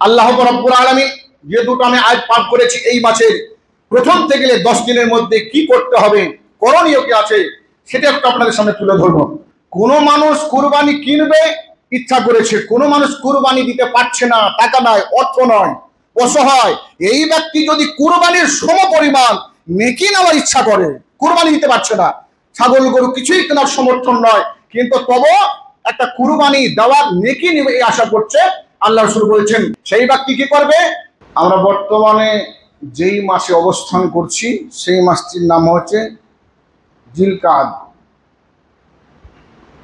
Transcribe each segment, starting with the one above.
আল্লাহ রাব্বুল আলামিন যে দুটো আমি আয়াত পাঠ করেছি এই মাসের প্রথম থেকে 10 দিনের মধ্যে কি করতে হবে, করণীয় কি আছে, সেটা একটু আপনাদের সামনে তুলে ধরবো। কোনো মানুষ কুরবানি কিনবে ইচ্ছা করেছে, কোনো মানুষ কুরবানি দিতে পারছে না, টাকা নাই, অর্থ নয়, অসহায়। এই ব্যক্তি যদি কুরবানির সমপরিমাণ নেকি নেওয়ার ইচ্ছা করে, কুরবানি দিতে পারছে না, ছাগল গরু কিছুই কেনার সমর্থন নয়, কিন্তু তবু একটা কুরবানি দেওয়ার নেকি নেবে এই আশা করছে, আল্লাহ রাসূল বলছেন সেই ব্যক্তি কি করবে। আমরা বর্তমানে যেই মাসে অবস্থান করছি সেই মাসটির নাম হচ্ছে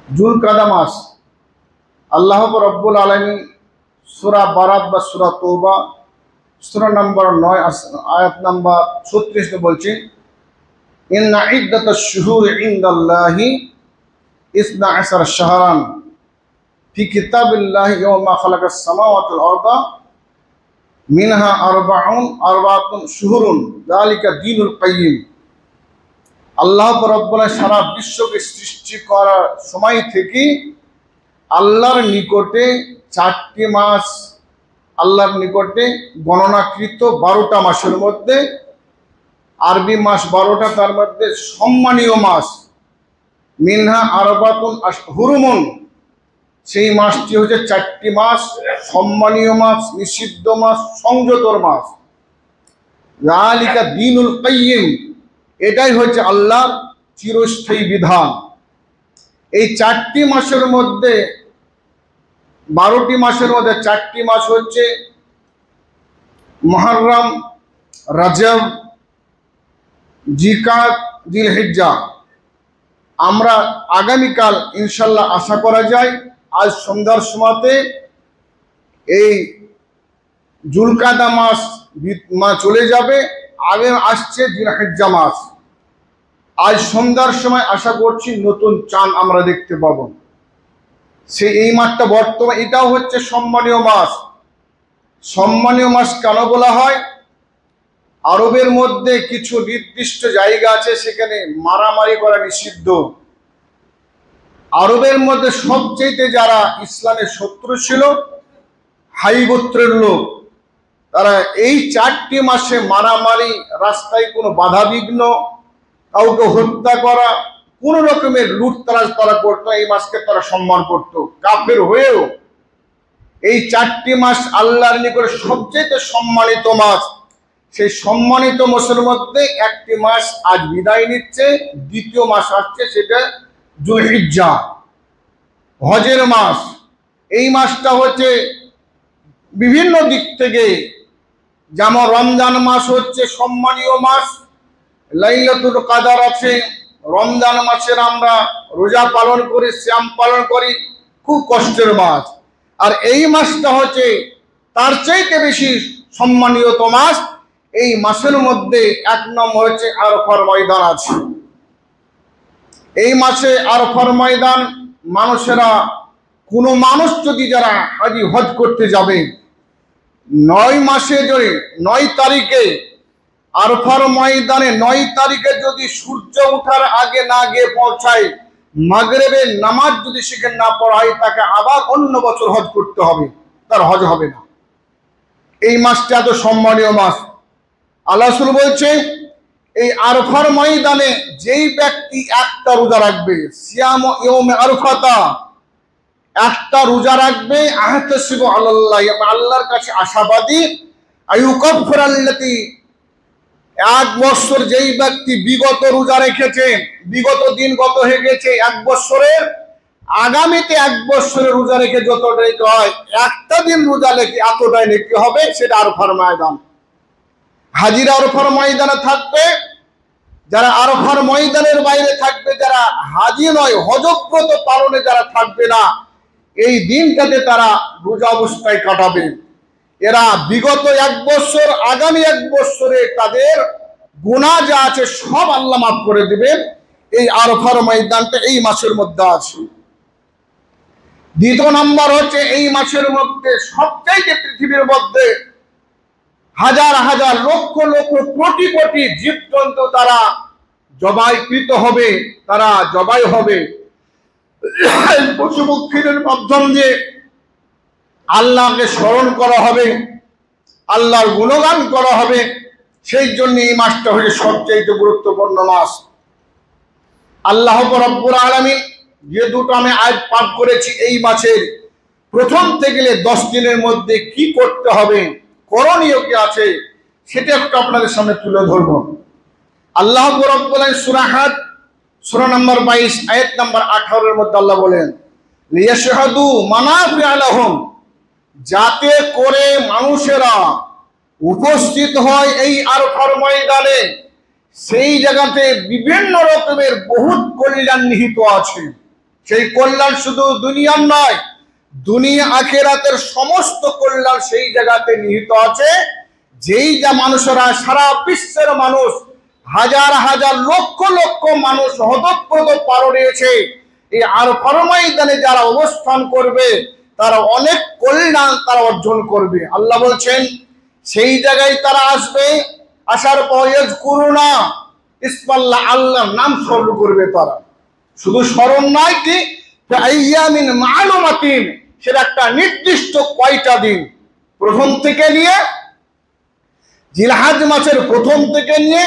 জুলকাদা মাস। আল্লাহ রাব্বুল আলামিন সূরা বারাত বা সূরা তওবা সূরা নম্বর 9 আয়াত নম্বর 36 বলছেন, ইন্না ইদ্দাতাশ শুহুরি ইনদাল্লাহি 12 শাহরান ফি কিতাবিল্লাহি ইয়াওমা খালাকাস সামাওয়াতি ওয়াল আরদা মিনহা আরবাতুন শুহুরুন যালিকা দীনুল কাইয়্যিম। আল্লাহ রাব্বুল আলামিন সারা বিশ্বকে সৃষ্টি করার সময় থেকে আল্লাহর নিকটে 4টি মাস, আল্লাহর নিকটে গণনাকৃত 12টা মাসের মধ্যে আরবি মাস 12টা, তার মধ্যে সম্মানীয় মাস মিনহা আরবাতুন হুরুমুন, সেই মাসটি হচ্ছে 4টি মাস, সম্মানীয় মাস, নিষিদ্ধ মাস, সংযতর মাস। যালিকা দীনুল কাইয়্যিম, এটাই হচ্ছে আল্লাহর চিরস্থায়ী বিধান। এই 4টি মাসের মধ্যে 12টি মাসের মধ্যে 4টি মাস হচ্ছে মুহররম, রজব, জিকাত, জিলহিজ্জা। আমরা আগামীকাল ইনশাল্লাহ আশা করা যায় আজ সন্ধ্যার সময়তে এই জুলকাদা মাস চলে যাবে, আগে আসছে জিলহিজ্জা মাস। আজ সন্ধ্যার সময় আশা করছি নতুন চাঁদ আমরা দেখতে পাবো। এই মাসটা বর্তমানে এটাও হচ্ছে সম্মানীয় মাস। সম্মানীয় মাস কেন বলা হয়? আরবের মধ্যে কিছু নির্দিষ্ট জায়গা আছে সেখানে মারামারি করা নিষিদ্ধ। আরবের মধ্যে সবচেয়ে যারা ইসলামের শত্রু ছিল হাই গোত্রের লোক, তারা এই 4টি মাসে মারামারি, রাস্তায় কোনো বাধা বিঘ্ন, কাউকে হত্যা করা, কোন রকমের লুটতরাজ তারা করতো, এই মাসকে তারা সম্মান করত। কাফের হয়েও এই 4টি মাস আল্লাহর নিকটে সবচেয়ে সম্মানিত মাস। সেই সম্মানিত মাসের মধ্যে একটি মাস আজ বিদায় নিচ্ছে, দ্বিতীয় মাস আসছে, সেটা জুলহিজ্জা, হজের মাস। এই মাসটা হচ্ছে বিভিন্ন দিক থেকে, যেমন রমজান মাস হচ্ছে সম্মানীয় মাস, লাইলাতুল কাদর আছে। রমজান মাসের আমরা রোজা পালন করি, সিয়াম পালন করি, খুব কষ্টের মাস। আর এই মাসটা হচ্ছে তার চাইতে বেশি সম্মানীয়ত মাস। এই মাসের মধ্যে 1 নম্বর হচ্ছে আরফার ময়দান আছে। এই মাসে আরফার ময়দান মানুষেরা, কোনো মানুষ যদি যারা হাজি হজ করতে যাবে 9 মাসে যদি 9 তারিখে আরফার ময়দানে 9 তারিখে যদি সূর্য ওঠার আগে না গিয়ে পৌঁছায়, মাগরিবের নামাজ যদি সেখানে না পড়ায়, তাকে আবার অন্য বছর হজ করতে হবে, তার হজ হবে না। এই মাসটা এত সম্মানীয় মাস। আল্লাহ রাসূল বলছে এই আরফার ময়দানে যেই ব্যক্তি একটা রোজা রাখবে, সিয়াম ইয়াউমে আরফাতা, একটা রোজা রাখবে, আহতাসিবু আলাল্লাহ, আল্লাহর কাছে আশাবাদী, আইয়ুকাফফিরাল্লাতি, 1 বছর যেই ব্যক্তি বিগত রোজা রেখেছে, বিগত দিন গত হয়ে গেছে 1 বছরের, আগামীতে 1 বছরের রোজা রেখে যতটা নেকি হয়, একটা দিন রোজা রেখে এতটাই নেকি হবে। সেটা আরফার ময়দান। হাজিরা আরফার ময়দানে থাকবে, যারা আরফার ময়দানের বাইরে থাকবে, যারা হাজি নয়, হজব্রত পালনে যারা থাকবে না, এই দিনটাতে তারা রোজা অবস্থায় কাটাবে। এরা বিগত 1 বছর, আগামী 1 বছরে তাদের গুনাহ যা আছে সব আল্লাহ মাফ করে দিবেন। এই আরফার ময়দানটা এই মাসের মধ্যে আছে। দ্বিতীয় নাম্বার হচ্ছে এই মাসের মধ্যে সবচেয়ে পৃথিবীর মধ্যে হাজার হাজার লক্ষ লক্ষ কোটি কোটি জীবজন্তু তারা জবাইকৃত হবে, তারা জবাই হবে। পশু পক্ষীদের মাধ্যম দিয়ে আল্লাহকে স্মরণ করা হবে, আল্লাহর গুণগান করা হবে। সেই জন্য এই মাসটা হচ্ছে সবচেয়ে গুরুত্বপূর্ণ মাস। আল্লাহ রাব্বুল আলামিন যে দুটো আমি আয়াত পাঠ করেছি, এই মাসের প্রথম থেকে 10 দিনের মধ্যে কি করতে হবে, করণীয় কি আছে, সেটা একটু আপনাদের সামনে তুলে ধরব। আল্লাহ রাব্বুল আলামিন সূরা হাদ সূরা নম্বর 22 আয়াত নম্বর 18 এর মধ্যে আল্লাহ বলেন, লিয়াশহাদু মানাফিআ লাহুম, যাতে করে মানুষেরা উপস্থিত হয় এই আরফার ময়দানে। সেই জায়গাতে বিভিন্ন রকমের বহুত কল্যাণ নিহিত আছে। সেই কল্যাণ শুধু দুনিয়ার নয়, দুনিয়া আখিরাতের সমস্ত কল্যাণ সেই জায়গাতে নিহিত আছে। যেই যা মানুষেরা, সারা বিশ্বের মানুষ, হাজার হাজার লক্ষ লক্ষ মানুষ হতপ্রত পারড়িয়েছে এই আরফার ময়দানে যারা অবস্থান করবে, তারা অনেক কল্যাণ তারা অর্জন করবে। আল্লাহ বলছেন সেই জায়গায় তারা আসবে, আসার পর ইয়াজকুরুনা ইসমাল্লাহ, আল্লাহর নাম স্মরণ করবে। তারা শুধু স্মরণ নয়, কি আইয়ামিন মালুমাতিন, সেটা একটা নির্দিষ্ট কয়টা দিন, প্রথম থেকে নিয়ে জিলহজ মাসের প্রথম থেকে নিয়ে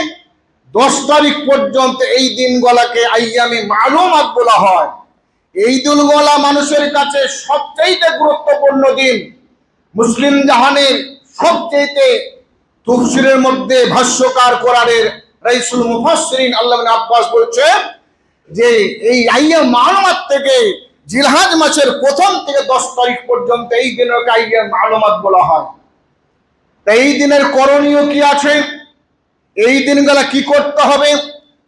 10 তারিখ পর্যন্ত এই দিনগুলোকে আইয়ামে মালুমাত বলা হয়। এই দিনগুলো মানুষের কাছে সবচেয়ে গুরুত্বপূর্ণ দিন। মুসলিম জাহানের সবচেয়ে তাফসীরের মধ্যে ভাষ্যকার কোরআনের রাইসুল মুফাসসিরিন আল্লাহ ইবনে আব্বাস বলছেন যে এই আইয়াম মালুমাত থেকে জিলহজ মাসের প্রথম থেকে 10 তারিখ পর্যন্ত এই দিনকে আইয়াম মালুমাত বলা হয়। তাই এই দিনের করণীয় কি আছে, এই দিনগুলা কি করতে হবে?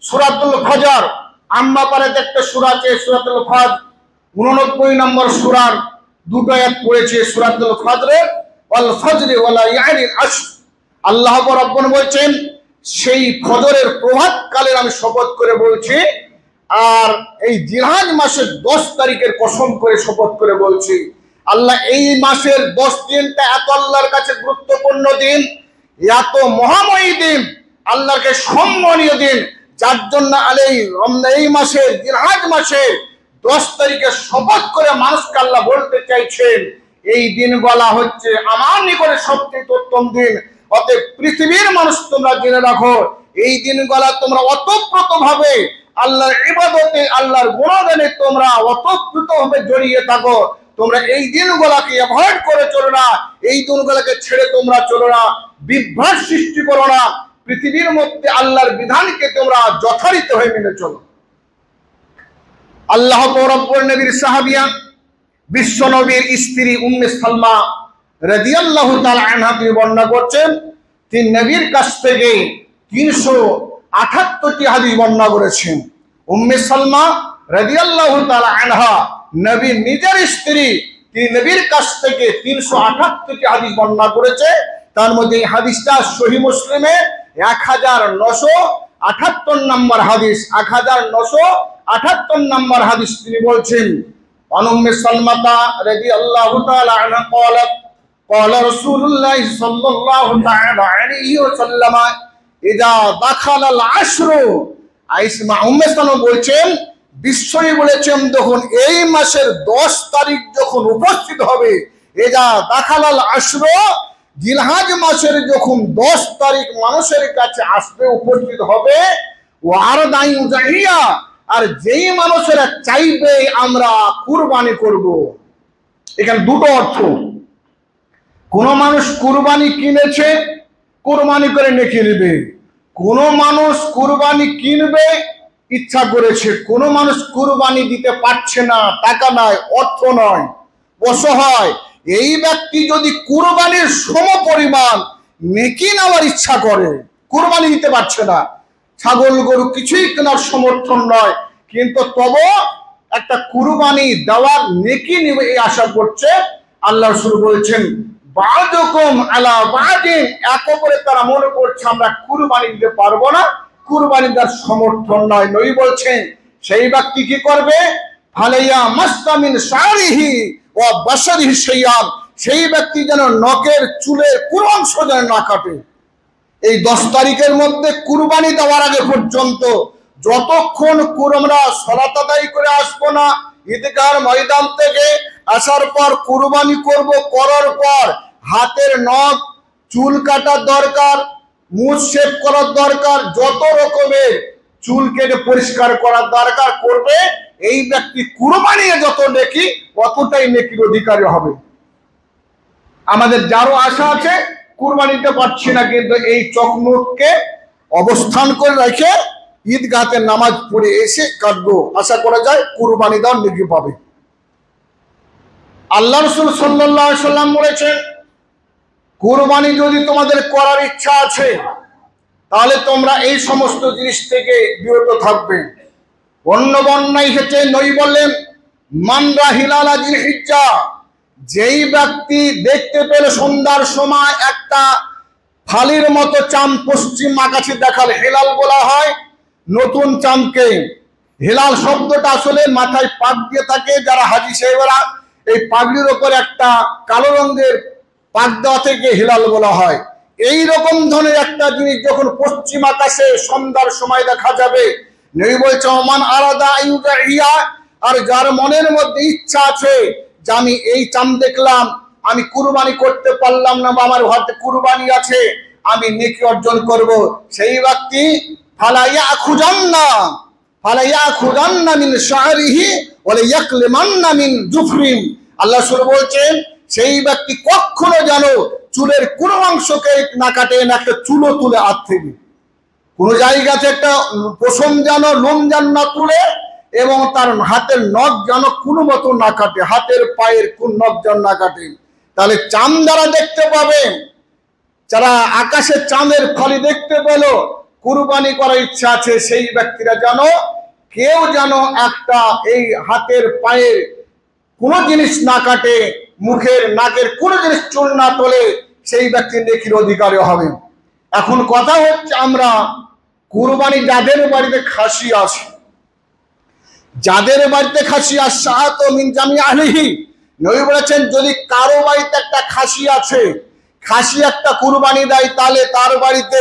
সূরাতুল ফজর, আম্মা পারাতে একটা সূরা আছে সূরাতুল ফজর, 89 নম্বর সূরার দুটো আয়াত পড়েছে সূরাতুল ফজরে, ওয়াল ফজরি ওয়া লায়ালিন আশর। আল্লাহ রাব্বুল বলছেন সেই ফজরের প্রভাত কালের আমি শপথ করে বলছি, আর এই জিলহজ মাসের 10 তারিখের কসম করে শপথ করে বলছি। আল্লাহ এই মাসের 10 দিনটা এত আল্লাহর কাছে গুরুত্বপূর্ণ দিন, এত মহাময়ী দিন, আল্লাহকে সম্মানীয় দিন, যার জন্য এই মাসের জিলহজ মাসের 10 তারিখে শপথ করে মানুষকে আল্লাহ বলতে চাইছেন এই দিনগুলা হচ্ছে আমার নিকটে সবচেয়ে উত্তম দিন। অতএব পৃথিবীর মানুষ তোমরা জেনে রাখো, এই দিনগুলা তোমরা অতপ্রত ভাবে আল্লাহর ইবাদতে, আল্লাহর গুণগানে তোমরা অতপ্রত ভাবে জড়িয়ে থাকো। তোমরা এই দিনগুলাকে অ্যাভয়েড করে চলো না, এই দিনগুলাকে ছেড়ে তোমরা চলো না, বিভ্রাট সৃষ্টি করো না। পৃথিবীর মধ্যে আল্লাহর বিধানকে তোমরা যথারীতি হয়ে মেনে চলো। আল্লাহ রাব্বুল নবীর সাহাবিয়া, বিশ্ব নবীর স্ত্রী উম্মে সালমা রাদিয়াল্লাহু তাআলা আনহা তিনি বর্ণনা করছেন, তিনি নবীর কাছ থেকে 378টি হাদিস বর্ণনা করেছেন। উম্মে সালমা রাদিয়াল্লাহু তাআলা আনহা নবীর নিজের স্ত্রী, তিনি নবীর কাছ থেকে 378টি হাদিস বর্ণনা করেছে। তার মধ্যে এই হাদিসটা সহিহ মুসলিমে 1978 নম্বর হাদিস, 1978 নম্বর হাদিস। তিনি বলছেন উম্মে সালমাতা রাদিয়াল্লাহু তাআলা আনহা قالت قال رسول الله صلى الله تعالى عليه وسلم اذا دخل العشر। উম্মে সালমা বলছেন বিশ্বই বলেছেন যখন এই মাসের 10 তারিখ যখন উপস্থিত হবে, এজা দাখালাল আশর, জিলহজ মাসের যখন 10 তারিখ মানুষের কাছে আসবে, উপস্থিত হবে, ওয়ারদাই জাহিয়া, আর যেই মানুষেরা চাইবে আমরা কুরবানি করব। এখানে দুটো অর্থ। কোন মানুষ কুরবানি কিনেছে, কুরবানি করে নেকি নেবে। কোন মানুষ কুরবানি কিনবে ইচ্ছা করেছে, কোন মানুষ কুরবানি দিতে পারছে না, টাকা নয়, অর্থ নয়, অসহায়। এই ব্যক্তি যদি কুরবানির সম পরিমাণ নেকি নেওয়ার ইচ্ছা করে, কুরবানি দিতে পারছে না, ছাগল গরু কিছুই কেনার সমর্থন নয়, কিন্তু তবু একটা কুরবানি দেওয়ার নেকি নেবে এই আশা করছে, আল্লাহ রাসূল বলছেন বাযুকুম আলা বাযিন, এক অপরে তারা মনে করছে আমরা কুরবানি দিতে পারবো না, কুরবানি দেওয়ার সমর্থন নয়। নবী বলছেন সেই ব্যক্তি কি করবে? ফালাইয়া মাসতামিন শারিহি ওয়া বাশারিহি শাইয়ান, সেই ব্যক্তি যেন নখের চুলের কোনো অংশ যেন না কাটে। এই 10 তারিখের মধ্যে কুরবানি দেওয়ার আগে পর্যন্ত যতক্ষণ আমরা সালাত আদায় করে আসবো না, ঈদগাহর ময়দান থেকে আসার পর কুরবানি করব, করার পর হাতের নখ চুল কাটার দরকার, মুখ শেভ করার দরকার, যত রকমের চুল কেটে পরিষ্কার করার দরকার করবে, এই ব্যক্তি কুরবানি যত নেকি অতটাই নেকির অধিকারী হবে। আমাদের যারও আশা আছে কুরবানিতে পারছি না, কিন্তু এই চকমককে অবস্থান করে রেখে ঈদগাহতে নামাজ পড়ে এসে কাটবো, আশা করা যায় কুরবানি দেওয়ার নেকি পাবে। আল্লাহ রাসূল সাল্লাল্লাহু আলাইহি সাল্লাম বলেছেন, কুরবানি যদি তোমাদের করার ইচ্ছা আছে তাহলে তোমরা এই সমস্ত জিনিস থেকে বিরত থাকবে। অন্য বর্ণনায় এসেছে, নবী বললেন, মান রা হিলালা জিলহিজ্জা, যেই ব্যক্তি দেখতে পেল সন্ধ্যার সময় একটা ফালির মতো চাঁদ পশ্চিম আকাশে দেখাল, হেলাল বলা হয় নতুন চাঁদকে। হেলাল শব্দটা আসলে মাথায় পাক দিয়ে থাকে যারা হাজী সাহেবরা, এই পাগড়ির ওপর একটা কালো রঙের পাক দেওয়া থেকে হেলাল বলা হয়। এই রকম ধরনের একটা জিনিস যখন পশ্চিম আকাশে সন্ধ্যার সময় দেখা যাবে, নবী বলছে, ওমান আরাদা আইয়ুদাইয়া, আর যার মনের মধ্যে ইচ্ছা আছে যে আমি এই চাঁদ দেখলাম, আমি কুরবানি করতে পারলাম না বা আমার হাতে কুরবানি আছে, আমি নেকি অর্জন করব, সেই ব্যক্তি ফালা ইয়াখুযান্না মিন শা'রিহি ওয়া ইয়াকলিমান্না মিন জুফরিন। আল্লাহ রাসূল বলছেন, সেই ব্যক্তি কখনো যেন চুলের কোন অংশকে না কাটে, না একটা চুলও তুলে হাত থেকে, কোন জায়গাতে একটা পশম যেন লোম যেন না তুলে, এবং তার হাতের নখ যেন কোনো মতো না কাটে, হাতের পায়ের কোন নখ যেন না কাটে। তাহলে চাঁদ যারা দেখতে পাবে, যারা আকাশে চাঁদের ফালি দেখতে পেল, কুরবানি করার ইচ্ছা আছে, সেই ব্যক্তিরা যেন কেউ যেন একটা এই হাতের পায়ের কোনো জিনিস না কাটে, মুখের নাকের কোনো জিনিস চুল না তোলে, সেই ব্যক্তি নেকির অধিকারী হবে। এখন কথা হচ্ছে, আমরা কুরবানি যাদের বাড়িতে খাসি আছে, যাদের বাড়িতে খাসি আশআত মিন জামি আহলিহি, নবী বলেছেন যদি কারো বাড়িতে একটা খাসি আছে, খাসি একটা কুরবানি দেয়, তাহলে তার বাড়িতে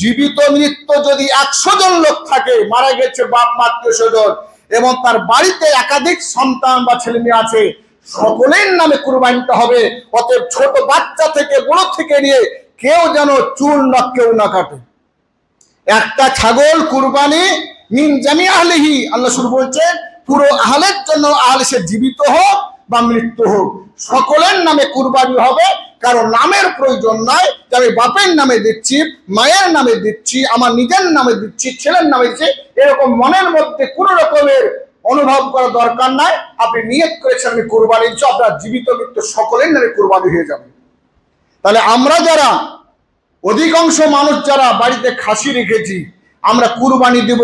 জীবিত মৃত্যু যদি 100 জন লোক থাকে, মারা গেছে বাপ মা আত্মীয় স্বজন, এবং তার বাড়িতে একাধিক সন্তান বা ছেলে মেয়ে আছে, সকলের নামে কুরবানিটা হবে। অতএব ছোট বাচ্চা থেকে বড় থেকে নিয়ে কেউ যেন চুল নখ কেউ না কাটে। একটা ছাগল কুরবানি মিন জামি আহলিহি, আল্লাহ রাসূল বলছেন পুরো আহলের জন্য, আহলে সে জীবিত হোক বা মৃত্যু হোক, সকলের নামে কুরবানি হবে। কারণ নামের প্রয়োজন নয় যে আমি বাপের নামে দিচ্ছি, মায়ের নামে দিচ্ছি, আমার নিজের নামে দিচ্ছি, ছেলের নামে দিচ্ছি, এরকম মনের মধ্যে কোনো রকমের অনুভব করা দরকার নাই। আপনি নিয়ত করেছেন আমি কুরবানি দিচ্ছি, আপনার জীবিত মৃত্যু সকলের নামে কুরবানি হয়ে যাবে। তাহলে আমরা যারা অধিকাংশ মানুষ যারা বাড়িতে খাসি রেখেছি, আমরা কুরবানি দিব,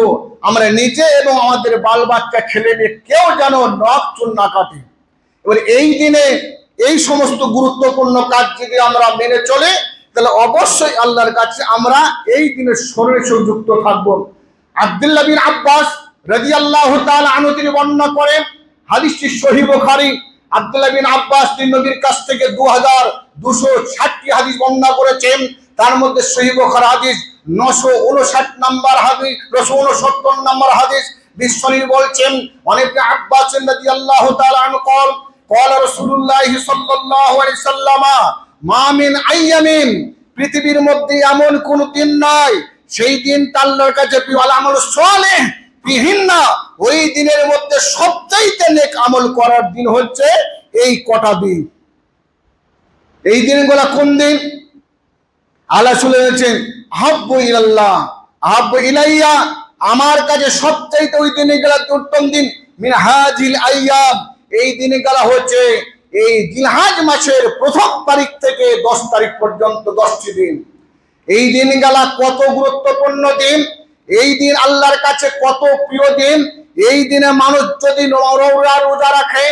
আমরা নিজে এবং আমাদের বাল বাচ্চা ছেলে মেয়ে কেউ যেন নখ চুল না কাটে। এবার এই দিনে এই সমস্ত গুরুত্বপূর্ণ কাজ যদি আমরা মেনে চলে, তাহলে অবশ্যই আল্লাহর কাছে আমরা এই দিনের স্মরণে যুক্ত থাকবো। আব্দুল্লাহ বিন আব্বাস রাদিয়াল্লাহু তাআলা আনহু তিনি বর্ণনা করেন, হাদিসটি সহিহ বুখারী। আব্দুল্লাহ বিন আব্বাস তিনি নবীর কাছ থেকে 2260টি হাদিস বর্ণনা করেছেন, তার মধ্যে সহিহ বুখারী হাদিস 959 নম্বর হাদিস, 969 নম্বর হাদিস। বিশ্বনবী বলছেন, অনেক আব্বাস রাদিয়াল্লাহু তাআলা আনহু قال قال رسول الله صلى الله عليه وسلم ما من ايام, পৃথিবীর মধ্যে এমন কোন দিন নাই সেই দিন আল্লাহর কাছে প্রিয় আমল সালেহ বিহিন্না, ওই দিনের মধ্যে সবচাইতে নেক আমল করার দিন হচ্ছে এই কটা দিন। এই দিনগুলো কোন দিন? আল্লাহ বলেছেন, আহাব্বু ইলাল্লাহ আহাব্বু ইলাইয়া, আমার কাছে সবচাইতে ওই দিনগুলো উত্তম দিন, মিন হাজিল আইয়াম, এই দিনগুলো হচ্ছে এই জিলহজ মাসের 1 তারিখ থেকে 10 তারিখ পর্যন্ত 10টি দিন। এই দিনগুলো কত গুরুত্বপূর্ণ দিন, এই দিন আল্লাহর কাছে কত প্রিয় দিন। এই দিনে মানুষ যদি রোজা রাখে,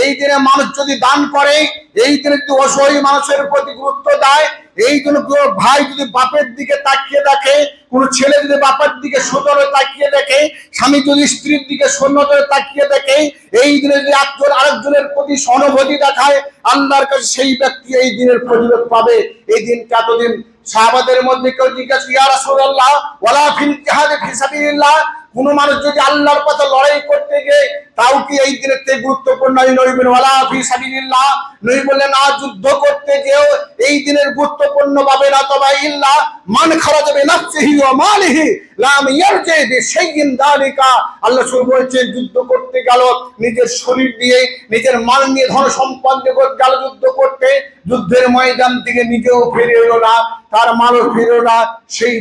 এই দিনে মানুষ যদি দান করে, এই দিনে যদি অসহায় মানুষের প্রতি গুরুত্ব দেয়, এই জন্য কোনো ভাই যদি বাপের দিকে তাকিয়ে দেখে, কোন ছেলে যদি বাপের দিকে সদরে তাকিয়ে দেখে, স্বামী যদি স্ত্রীর দিকে সন্নতরে তাকিয়ে দেখে, এই দিনে যদি একজন আরেকজনের প্রতি সহানুভূতি দেখায়, আল্লাহর কাছে সেই ব্যক্তি এই দিনের ফজিলত পাবে। এই দিনটা এতদিন সাহাবাদের মধ্যে কেউ জিজ্ঞাসা, ইয়া রাসূলুল্লাহ ওয়ালা ফিল জিহাদ ফি সাবিলিল্লাহ, কোন মানুষ যদি আল্লাহর পথে লড়াই করতে গিয়ে তাও কি এই দিনের থেকে গুরুত্বপূর্ণ? নবী বলেন ওয়ালা ফি সাবিলিল্লাহ, নবী বললেন না, যুদ্ধ করতে গিয়েও এই দিনের গুরুত্বপূর্ণ পাবে না। তবে ইল্লা মান খারাজা বিনাফসিহি ওয়া মালিহি লাম ইয়ারজি বিশাইইন যালিকা, আল্লাহ রাসূল বলেছেন যুদ্ধ করতে গেল নিজের শরীর দিয়ে, নিজের মাল নিয়ে, ধন সম্পদ দিয়ে গেল যুদ্ধ করতে, যুদ্ধের ময়দান থেকে নিজেও ফিরে এলো না, তার মালও ফিরলো না, সেই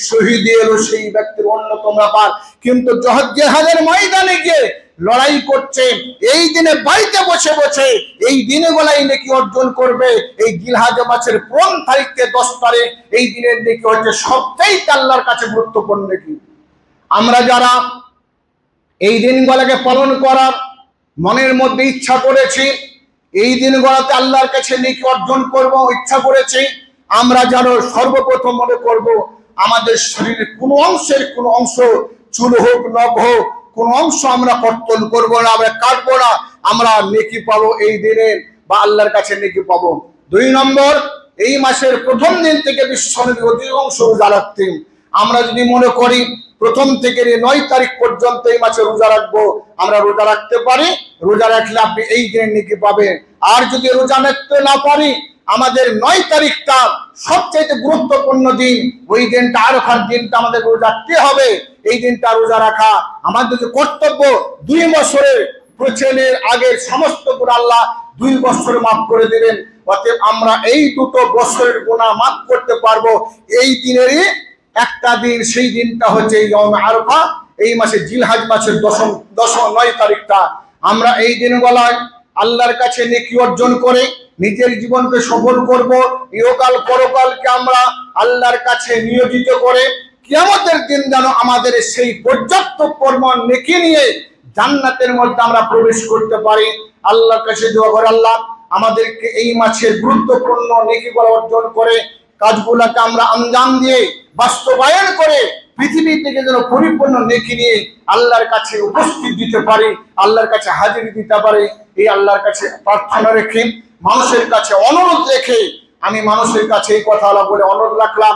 শহীদ এলো সেই ব্যক্তির অন্যতম ব্যাপার। কিন্তু জিহাদের ময়দানে গিয়ে লড়াই করছে, এই দিনে বাড়িতে বসে বসে এই দিনে গলাই নাকি অর্জন করবে। এই জিলহজ মাসের প্রথম তারিখে 10 তারিখ, এই দিনের নাকি হচ্ছে সবচেয়ে আল্লাহর কাছে গুরুত্বপূর্ণ। নাকি আমরা যারা এই দিনগুলোকে পালন করার মনের মধ্যে ইচ্ছা করেছি, এই দিনগুলোতে আল্লাহর কাছে নাকি অর্জন করব ইচ্ছা করেছি, আমরা যেন সর্বপ্রথম মনে করব আমাদের শরীরের কোনো অংশ, চুল হোক নখ হোক, কোন অংশ আমরা কর্তন করবো না, আমরা কাটবো না, আমরা নেকি পাবো এই দিনের, বা আল্লাহর কাছে নেকি পাবো। 2 নম্বর, এই মাসের প্রথম দিন থেকে বিশ্বনবী অধিকাংশ রোজা রাখতেন। আমরা যদি মনে করি প্রথম থেকে 9 তারিখ পর্যন্ত এই মাসে রোজা রাখবো, আমরা রোজা রাখতে পারি, রোজা রাখলে আপনি এই দিনের নেকি পাবেন। আর যদি রোজা রাখতে না পারি, আমাদের 9 তারিখটা সবচেয়ে গুরুত্বপূর্ণ দিন, ওই দিনটা আরাফার দিনটা আমাদের রোজা রাখতে হবে। এই দিনটা রোজা রাখা আমাদের যে কর্তব্য, 2 বছরের প্রচেনের আগের সমস্ত গুনাহ আল্লাহ 2 বছরে মাফ করে দিবেন। অতএব আমরা এই 2 বছরের গুনাহ মাফ করতে পারবো এই দিনেরই একটা দিন, সেই দিনটা হচ্ছে ইয়াউম আরাফা। এই মাসে জিলহজ মাসের 9 তারিখটা আমরা এই দিনগুলোয় আল্লাহর কাছে নেকি অর্জন করে নিজের জীবনকে সফল করব, ইহকাল পরকালকে আমরা আল্লাহর কাছে নিয়োজিত করে কিয়ামতের দিন যেন আমাদের সেই পর্যাপ্ত পরিমাণ নেকি নিয়ে জান্নাতের মধ্যে আমরা প্রবেশ করতে পারি। আল্লাহর কাছে দোয়া করে আল্লাহ আমাদেরকে এই মাসের গুরুত্বপূর্ণ নেকিগুলো অর্জন করে কাজগুলোকে আমরা আঞ্জাম দিয়ে বাস্তবায়ন করে পৃথিবী থেকে যেন পরিপূর্ণ নেকি নিয়ে আল্লাহর কাছে উপস্থিত দিতে পারি, আল্লাহর কাছে হাজির দিতে পারি। এই আল্লাহর কাছে প্রার্থনা রেখে, মানুষের কাছে অনুরোধ রেখে, আমি মানুষের কাছে এই কথাগুলো বলে অনুরোধ রাখলাম,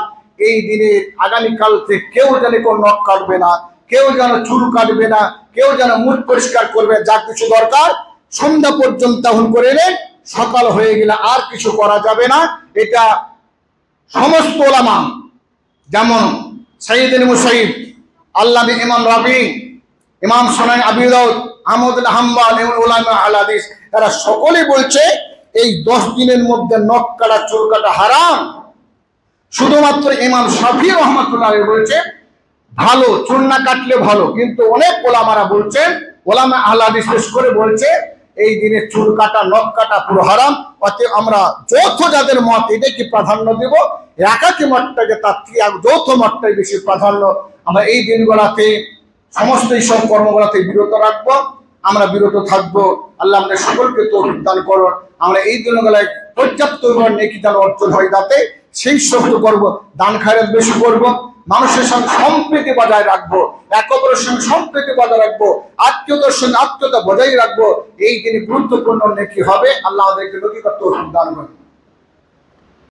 এই দিনে আগামীকাল থেকে কেউ যেন কোনো নখ কাটবে না, কেউ যেন চুল কাটবে না, কেউ যেন মুখ পরিষ্কার করবে, যা কিছু দরকার সন্ধ্যা পর্যন্ত তখন করে নেন, সকাল হয়ে গেলে আর কিছু করা যাবে না। এটা সমস্ত ওলামা, যেমন সাইয়্যিদুল মুসাইয়্যিব, আল্লামা ইমাম রাবি, ইমাম সুনান আবি দাউদ, আহমদ বিন হাম্বল এবং উলামা আল হাদিস, এরা সকলেই বলছে এই 10 দিনের মধ্যে নখ কাটা, চুল কাটা হারাম। শুধুমাত্র ইমাম শাফি রহমাতুল্লাহ বলছে ভালো, চুল না কাটলে ভালো, কিন্তু অনেক ওলামারা বলছেন, ওলামা আহলে হাদিস বিশেষ করে বলছে এই দিনে চুল কাটা, নখ কাটা পুরো হারাম। অতএব আমরা যৌথ যাদের মত এটাকে প্রাধান্য দেব, একাকী মতটাকে তার থেকে যৌথ মতটাই বেশি প্রাধান্য। আমরা এই দিনগুলোতে সমস্ত এইসব কর্মগুলোতে বিরত রাখবো, আমরা বিরত থাকবো। আল্লাহ আমাদের সকলকে তৌফিক দান করুন, আমরা এই দিনগুলোয় পর্যাপ্ত নেকি যেন অর্জন হয়, যাতে সেই সব করব, দান খায়রাত বেশি করব, মানুষের সঙ্গে সম্প্রীতি বজায় রাখবো, একে অপরের সঙ্গে সম্প্রীতি বজায় রাখবো, আত্মীয়তার সঙ্গে আত্মীয়তা বজায় রাখবো। এই দিনে গুরুত্বপূর্ণ নেকি হবে। আল্লাহ আমাদেরকে তৌফিক দান করুন।